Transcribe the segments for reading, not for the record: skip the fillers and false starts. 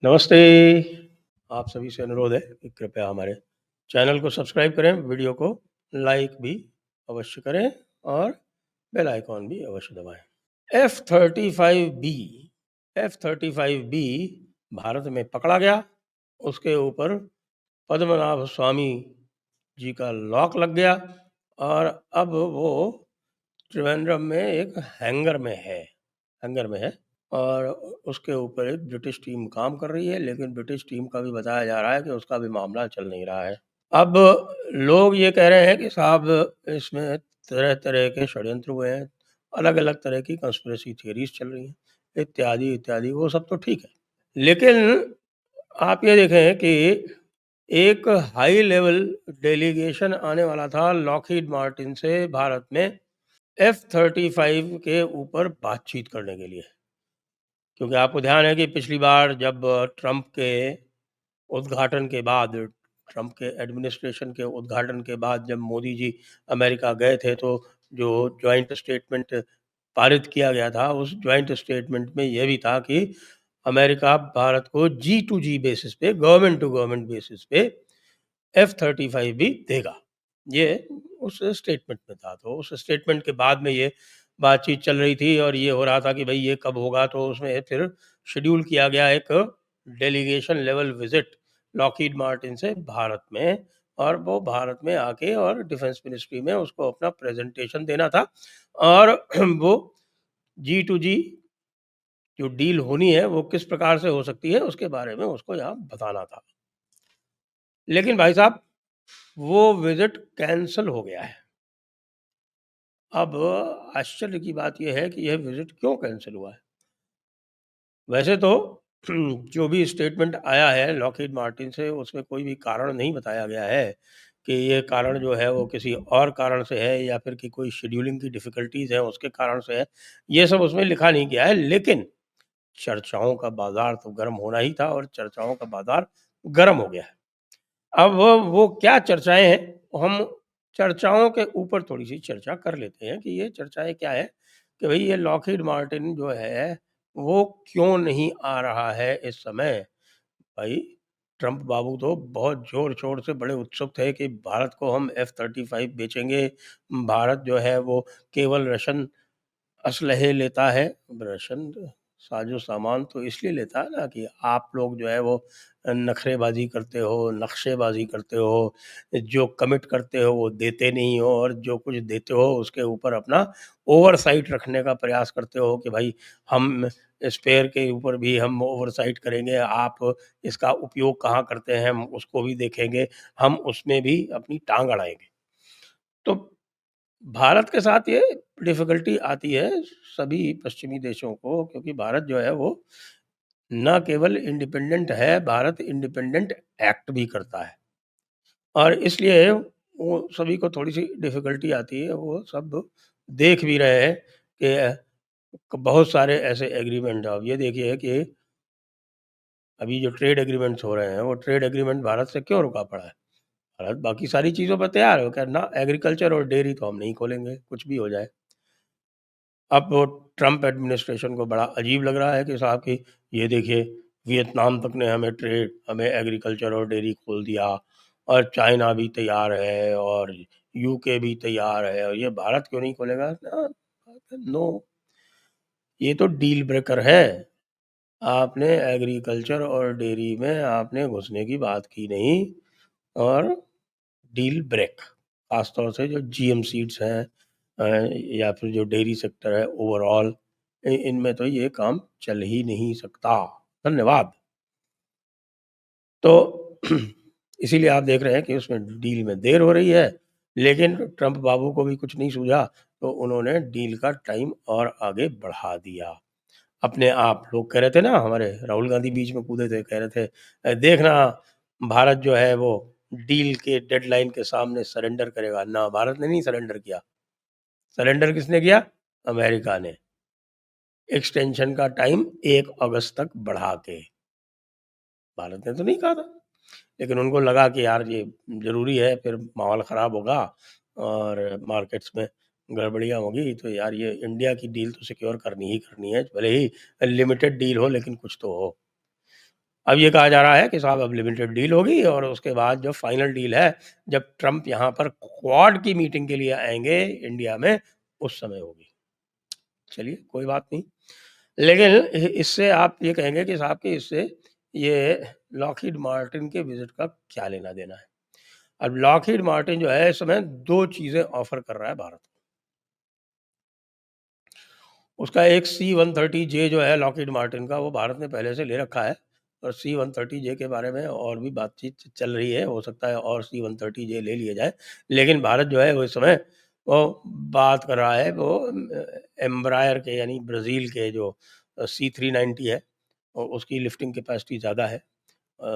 नमस्ते। आप सभी से अनुरोध है कि कृपया हमारे चैनल को सब्सक्राइब करें, वीडियो को लाइक भी अवश्य करें और बेल आइकॉन भी अवश्य दबाएं। F-35B F-35B भारत में पकड़ा गया। उसके ऊपर पद्मनाभ स्वामी जी का लॉक लग गया और अब वो त्रिवेंद्रम में एक हैंगर में है और उसके ऊपर एक ब्रिटिश टीम काम कर रही है, लेकिन ब्रिटिश टीम का भी बताया जा रहा है कि उसका भी मामला चल नहीं रहा है। अब लोग ये कह रहे हैं कि साहब इसमें तरह-तरह के षड्यंत्र हुए हैं, अलग-अलग तरह की कंस्पिरेसी थियरीज़ चल रही हैं, इत्यादि, वो सब तो ठीक है। लेकिन आप ये देखें कि एक हाई लेवल डेलीगेशन आने वाला था लॉकहीड मार्टिन से भारत में F-35 के ऊपर बातचीत करने के लिए। क्योंकि आपको ध्यान है कि पिछली बार जब ट्रंप के उद्घाटन के बाद ट्रंप के एडमिनिस्ट्रेशन के उद्घाटन के बाद जब मोदी जी अमेरिका गए थे, तो जो जॉइंट स्टेटमेंट पारित किया गया था, उस जॉइंट स्टेटमेंट में यह भी था कि अमेरिका भारत को जी टू जी बेसिस पे, गवर्नमेंट टू गवर्नमेंट बेसिस पे F-35 भी देगा। ये उस स्टेटमेंट में था। तो उस स्टेटमेंट के बाद में ये बातचीत चल रही थी और ये हो रहा था कि भई ये कब होगा, तो उसमें फिर शेड्यूल किया गया एक delegation level visit Lockheed Martin से भारत में, और वो भारत में आके और डिफेंस मिनिस्ट्री में उसको अपना प्रेज़ेंटेशन देना था और वो जी टू जी जो डील होनी है वो किस प्रकार से हो सकती है उसके बारे में उसको यहाँ बताना था। लेकिन भाई साहब, वो विज़िट कैंसल हो गया है। अब आश्चर्य की बात ये है कि यह विज़िट क्यों कैंसल हुआ है? वैसे तो जो भी स्टेटमेंट आया है लॉकहीड मार्टिन से, उसमें कोई भी कारण नहीं बताया गया है कि ये कारण जो है वो किसी और कारण से है या फिर कि कोई शेड्यूलिंग की डिफ़िकल्टीज़ है उसके कारण से है। ये सब उसमें लिखा नहीं गया है, लेकिन चर्चाओं का बाज़ार तो गर्म होना ही था और चर्चाओं का बाज़ार गर्म हो गया है। अब वो क्या चर्चाएँ हैं, हम चर्चाओं के ऊपर थोड़ी-सी चर्चा कर लेते हैं कि ये चर्चाएँ क्या है कि भई ये लॉकहीड मार्टिन जो है, वो क्यों नहीं आ रहा है इस समय? भाई, ट्रंप बाबू तो बहुत ज़ोर-शोर से बड़े उत्सुक थे कि भारत को हम F-35 बेचेंगे। भारत जो है वो केवल रशियन असलहे लेता है, रशियन साज़ो-सामान तो इसलिए लेता है ना कि आप लोग जो है वो नखरेबाज़ी करते हो, नक्शेबाज़ी करते हो, जो कमिट करते हो वो देते नहीं हो और जो कुछ देते हो उसके ऊपर अपना ओवरसाइट रखने का प्रयास करते हो कि भाई हम स्पेयर के ऊपर भी हम ओवरसाइट करेंगे, आप इसका उपयोग कहाँ करते हैं हम उसको भी देखेंगे, हम उसमें भी अपनी टाँग अड़ाएँगे। तो भारत के साथ ये डिफ़िकल्टी आती है सभी पश्चिमी देशों को, क्योंकि भारत जो है वो ना केवल इंडिपेंडेंट है, भारत इंडिपेंडेंट एक्ट भी करता है और इसलिए वो सभी को थोड़ी-सी डिफ़िकल्टी आती है। वो सब देख भी रहे हैं कि बहुत सारे ऐसे एग्रीमेंट, अब ये देखिए कि अभी जो ट्रेड एग्रीमेंट्स हो रहे हैं, वो ट्रेड एग्रीमेंट भारत से क्यों रुका पड़ा है? भारत बाकी सारी चीज़ों पर तैयार है, वो कह ना एग्रीकल्चर और डेयरी तो हम नहीं खोलेंगे, कुछ भी हो जाए। अब वो ट्रम्प एडमिनिस्ट्रेशन को बड़ा अजीब लग रहा है कि साहब कि ये देखिए, वियतनाम तक ने हमें एग्रीकल्चर और डेयरी खोल दिया और चाइना भी तैयार है और यूके भी तैयार है और ये भारत क्यों नहीं खोलेगा? नो, ये तो डील ब्रेकर है। आपने एग्रीकल्चर और डेयरी में आपने घुसने की बात की नहीं और डील ब्रेक। ख़ास तौर से जो जीएम सीड्स हैं या फिर जो डेयरी सेक्टर है ओवरऑल, इनमें तो ये काम चल ही नहीं सकता। धन्यवाद। तो इसीलिए आप देख रहे हैं कि उसमें डील में देर हो रही है, लेकिन ट्रंप बाबू को भी कुछ नहीं सूझा, तो उन्होंने डील का टाइम और आगे बढ़ा दिया। अपने आप लोग कह रहे थे ना, हमारे राहुल गांधी बीच में कूदे थे, कह रहे थे देखना भारत जो है वो डील के डेडलाइन के सामने सरेंडर करेगा। ना, भारत ने नहीं सरेंडर किया। सरेंडर किसने किया? अमेरिका ने। एक्सटेंशन का टाइम 1 अगस्त तक बढ़ा के। भारत ने तो नहीं कहा था। लेकिन उनको लगा कि यार ये ज़रूरी है, फिर माहौल ख़राब होगा और मार्केट्स में गड़बड़ियाँ होगी, तो यार ये इंडिया की डील तो सिक्योर करनी ही करनी है, भले ही लिमिटेड डील हो लेकिन कुछ तो हो। अब ये कहा जा रहा है कि साहब अब लिमिटेड डील होगी और उसके बाद जो फाइनल डील है, जब ट्रम्प यहाँ पर क्वाड की मीटिंग के लिए आएँगे इंडिया में, उस समय होगी। चलिए, कोई बात नहीं। लेकिन इससे आप ये कहेंगे कि साहब कि इससे ये लॉकहीड मार्टिन के विज़िट का क्या लेना-देना है? अब लॉकहीड मार्टिन जो है इस समय 2 चीज़ें ऑफ़र कर रहा है भारत को। उसका एक C-130J जो है लॉकहीड मार्टिन का, वो भारत ने पहले से ले रखा है और C-130J के बारे में और भी बातचीत चल रही है। हो सकता है और C-130J ले लिए जाए। लेकिन भारत जो है वो इस समय वो बात कर रहा है वो एम्ब्रायर के यानी ब्राज़ील के जो C-390 है उसकी लिफ्टिंग कैपेसिटी ज़्यादा है।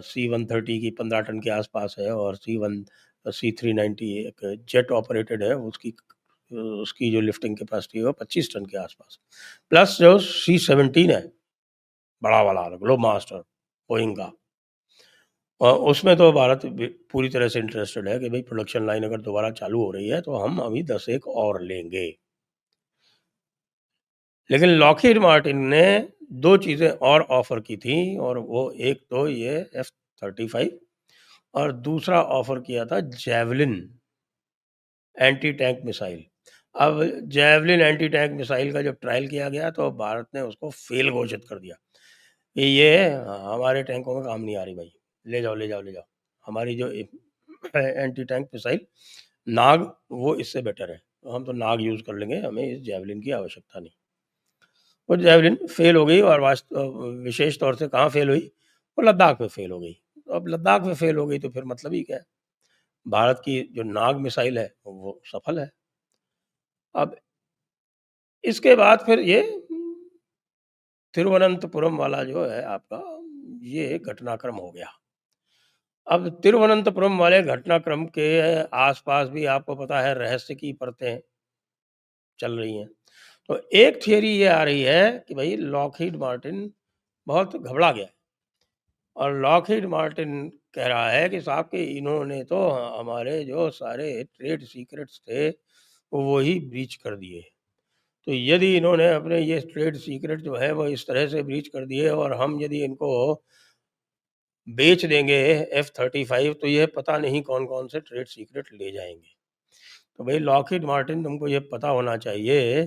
C-130 की 15 टन के आस-पास है और C-390 एक जेट ऑपरेटेड है, उसकी जो लिफ्टिंग कैपेसिटी है वो 25 टन के आस-पास। प्लस जो C-17 है, बड़ा वाला ग्लोबमास्टर बोइंग का, उसमें तो भारत पूरी तरह से इंटरेस्टेड है कि भाई प्रोडक्शन लाइन अगर दोबारा चालू हो रही है तो हम अभी 10 एक और लेंगे। लेकिन लॉकहीड मार्टिन ने 2 चीज़ें और ऑफ़र की थी और वो एक तो ये F-35 और दूसरा ऑफ़र किया था जेवलिन एंटी टैंक मिसाइल। अब जेवलिन एंटी टैंक मिसाइल का जब ट्रायल किया गया तो भारत ने उसको फ़ेल घोषित कर दिया कि ये हमारे टैंकों में काम नहीं आ रही भाई। ले जाओ, ले जाओ, ले जाओ। हमारी जो एंटी टैंक मिसाइल नाग वो इससे बेटर है। तो हम तो नाग यूज़ कर लेंगे, हमें इस जेवलिन की आवश्यकता नहीं। वो जेवलिन फ़ेल हो गई और विशेष तौर से कहाँ फ़ेल हुई? वो लद्दाख में फ़ेल हो गई। तो अब लद्दाख में फ़ेल हो गई तो फिर मतलब ही क्या है? भारत की जो नाग मिसाइल है वो सफल है। अब इसके बाद फिर ये तिरुवनंतपुरम वाला जो है आपका, ये घटनाक्रम हो गया। अब तिरुवनंतपुरम वाले घटनाक्रम के आस-पास भी आपको पता है रहस्य की परतें चल रही हैं। तो एक थियरी ये आ रही है कि भई लॉकहीड मार्टिन बहुत घबरा गया है और लॉकहीड मार्टिन कह रहा है कि साहब कि इन्होंने तो हमारे जो सारे ट्रेड सीक्रेट्स थे, वो ही ब्रीच कर दिए। तो यदि इन्होंने अपने ये ट्रेड सीक्रेट जो है वो इस तरह से ब्रीच कर दिए और हम यदि इनको बेच देंगे F-35 तो ये पता नहीं कौन-कौन से ट्रेड सीक्रेट ले जाएँगे। तो भई लॉकहीड मार्टिन तुमको ये पता होना चाहिए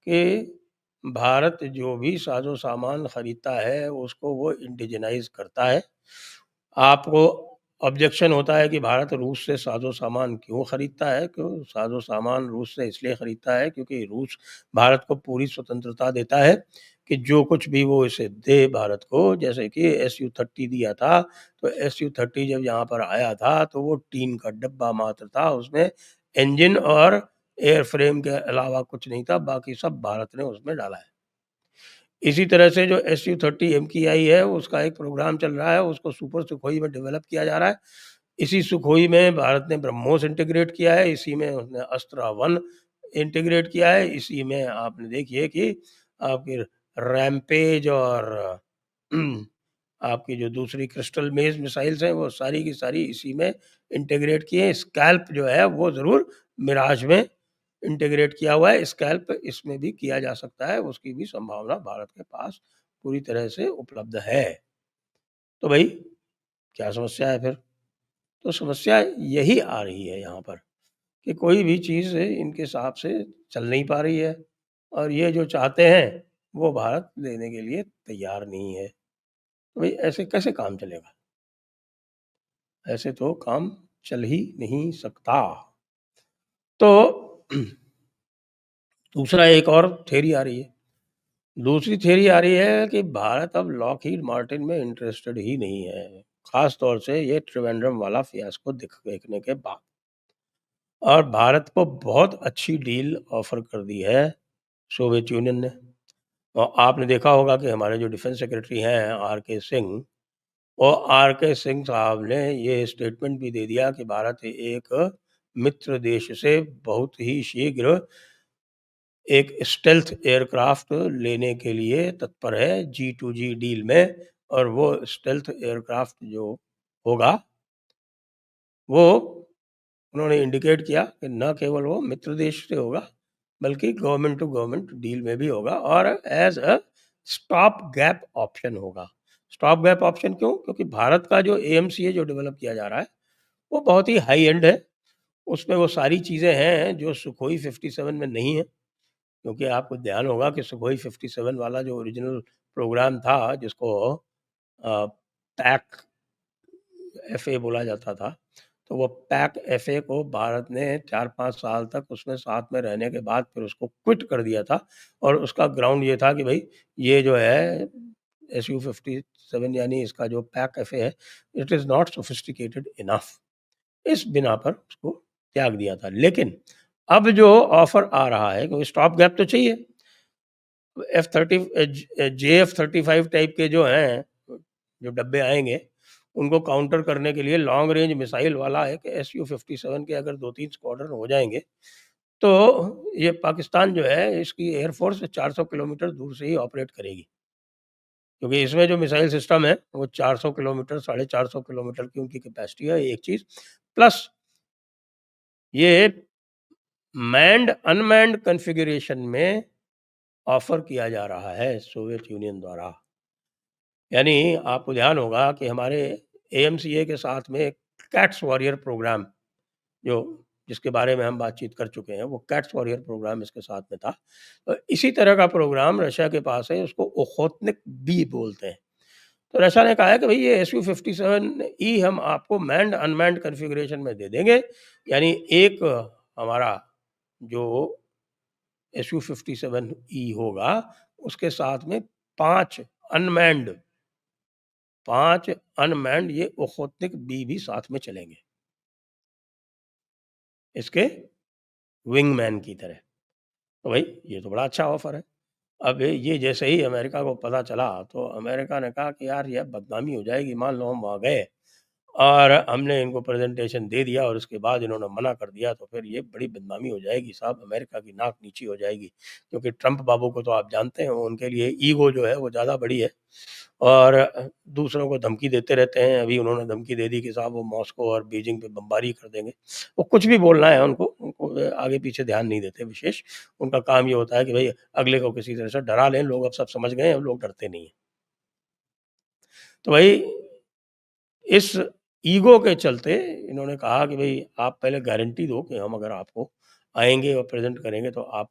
कि भारत जो भी साज़ो-सामान खरीदता है उसको वो इंडिजिनाइज़ करता है। आपको ऑब्जेक्शन होता है कि भारत रूस से साज़ो-सामान क्यों खरीदता है? क्यों साज़ो-सामान रूस से इसलिए खरीदता है क्योंकि रूस भारत को पूरी स्वतंत्रता देता है कि जो कुछ भी वो इसे दे भारत को, जैसे कि Su-30 दिया था, तो Su-30 जब यहाँ पर आया था तो वो टीन का डब्बा मात्र था, उसमें इंजन और एयरफ्रेम के अलावा कुछ नहीं था, बाकी सब भारत ने उसमें डाला है। इसी तरह से जो Su-30 MKI है, उसका एक प्रोग्राम चल रहा है, उसको सुपर सुखोई में डेवलप किया जा रहा है। इसी सुखोई में भारत ने ब्रह्मोस इंटीग्रेट किया है, इसी में उसने अस्त्रा 1 इंटीग्रेट किया है, इसी में आपने देखिए कि आपकी रैम्पेज और आपकी जो दूसरी क्रिस्टल मेज़ मिसाइल्स हैं, वो सारी की सारी इसी में इंटीग्रेट किए हैं। स्कैल्प जो है, वो ज़रूर मिराज में इंटीग्रेट किया हुआ है, स्कैल्प इसमें भी किया जा सकता है, उसकी भी संभावना भारत के पास पूरी तरह से उपलब्ध है। तो भई, क्या समस्या है फिर? तो समस्या यही आ रही है यहाँ पर कि कोई भी चीज़ इनके हिसाब से चल नहीं पा रही है और ये जो चाहते हैं, वो भारत देने के लिए तैयार नहीं है। तो भई ऐसे कैसे काम चलेगा? ऐसे तो काम चल ही नहीं सकता। तो दूसरा एक और थियरी आ रही है। दूसरी थियरी आ रही है कि भारत अब लॉकहीड मार्टिन में इंटरेस्टेड ही नहीं है। ख़ास तौर से ये त्रिवेंद्रम वाला फ़ियास्को देखने के बाद। और भारत को बहुत अच्छी डील ऑफ़र कर दी है सोवियत यूनियन ने। और आपने देखा होगा कि हमारे जो डिफेंस सेक्रेटरी हैं आर.के. सिंह, वो आर.के. सिंह साहब ने ये स्टेटमेंट भी दे दिया कि भारत एक मित्र देश से बहुत ही शीघ्र एक स्टेल्थ एयरक्राफ्ट लेने के लिए तत्पर है जी-टू-जी डील में और वो स्टेल्थ एयरक्राफ्ट जो होगा, वो उन्होंने इंडिकेट किया कि न केवल वो मित्र देश से होगा, बल्कि गवर्नमेंट टू गवर्नमेंट डील में भी होगा और as a stop gap option होगा। स्टॉप गैप ऑप्शन क्यों? क्योंकि भारत का जो एएमसीए जो डेवलप किया जा रहा है, वो बहुत ही हाई एंड है। उसमें वो सारी चीज़ें हैं जो सुखोई 57 में नहीं है। क्योंकि आपको ध्यान होगा कि सुखोई 57 वाला जो ओरिजिनल प्रोग्राम था जिसको पैक एफए बोला जाता था, तो वो पैक एफए को भारत ने 4-5 साल तक उसमें साथ में रहने के बाद फिर उसको क्विट कर दिया था और उसका ग्राउंड ये था कि भई ये जो है एसयू 57 यानी इसका जो पैक एफए है, it is not sophisticated enough. इस बिना पर उसको त्याग दिया था। लेकिन अब जो ऑफ़र आ रहा है क्योंकि स्टॉप गैप तो चाहिए। F-30 JF-35 टाइप के जो हैं, जो डब्बे आएँगे, उनको काउंटर करने के लिए लॉन्ग रेंज मिसाइल वाला एक SU-57 के अगर 2-3 स्क्वाड्रन हो जाएँगे, तो ये पाकिस्तान जो है इसकी एयर फ़ोर्स 400 किलोमीटर दूर से ही ऑपरेट करेगी। क्योंकि इसमें जो मिसाइल सिस्टम है, वो 400 किलोमीटर, 450 किलोमीटर की उनकी कैपेसिटी है, एक चीज़। प्लस ये मैन्ड अनमैन्ड कॉन्फ़िगरेशन में ऑफ़र किया जा रहा है सोवियत यूनियन द्वारा। यानी आपको ध्यान होगा कि हमारे एएमसीए के साथ में एक कैट्स वॉरियर प्रोग्राम जो जिसके बारे में हम बातचीत कर चुके हैं, वो कैट्स वॉरियर प्रोग्राम इसके साथ में था। इसी तरह का प्रोग्राम रशिया के पास है, उसको ओखोत्निक बी बोलते हैं। तो रशिया ने कहा है कि भई ये SU-57E हम आपको मैन्ड अनमैन्ड कॉन्फ़िगरेशन में दे देंगे। यानी एक हमारा जो SU-57E होगा, उसके साथ में 5 अनमैन्ड 5 अनमैन्ड ये ओखोत्निक बी भी साथ में चलेंगे। इसके विंगमैन की तरह। तो भई ये तो बड़ा अच्छा ऑफ़र है। अब ये जैसे ही अमेरिका को पता चला, तो अमेरिका ने कहा कि यार ये बदनामी हो जाएगी, मान लो हम वहाँ गए और हमने इनको प्रेज़ेंटेशन दे दिया और उसके बाद इन्होंने मना कर दिया, तो फिर ये बड़ी बदनामी हो जाएगी साहब, अमेरिका की नाक नीची हो जाएगी। क्योंकि ट्रम्प बाबू को तो आप जानते हैं, उनके लिए ईगो जो है वो ज़्यादा बड़ी है और दूसरों को धमकी देते रहते हैं। अभी उन्होंने धमकी दे दी कि साहब वो मॉस्को और बीजिंग पे बमबारी कर देंगे। वो कुछ भी बोलना है उनको आगे-पीछे ध्यान नहीं देते विशेष। उनका काम ये होता है कि भई अगले को किसी तरह से डरा लें, लोग अब सब समझ गए हैं, अब लोग डरते नहीं हैं। तो भाई इस ईगो के चलते इन्होंने कहा कि भई आप पहले गारंटी दो कि हम अगर आपको आएँगे और प्रेज़ेंट करेंगे तो आप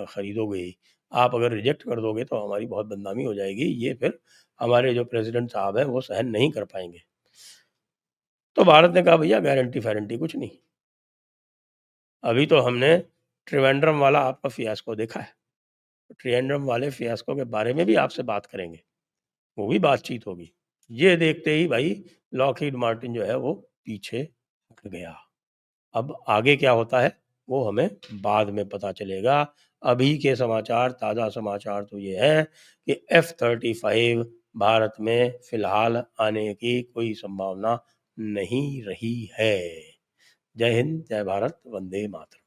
खरीदोगे ही। आप अगर रिजेक्ट कर दोगे तो हमारी बहुत बदनामी हो जाएगी। ये फिर हमारे जो प्रेज़िडेंट साहब हैं वो सहन नहीं कर पाएँगे। तो भारत ने कहा भैया गारंटी-वारंटी कुछ नहीं। अभी तो हमने त्रिवेंद्रम वाला आपका फियास्को देखा है। त्रिवेंद्रम वाले फियास्को के बारे में भी आपसे बात करेंगे। वो भी बातचीत होगी। ये देखते ही भाई लॉकहीड मार्टिन जो है वो पीछे हट गया। अब आगे क्या होता है वो हमें बाद में पता चलेगा। अभी के समाचार, ताज़ा समाचार तो ये हैं कि F-35 भारत में फ़िलहाल आने की कोई संभावना नहीं रही है। जय हिंद, जय भारत, वंदे मातरम।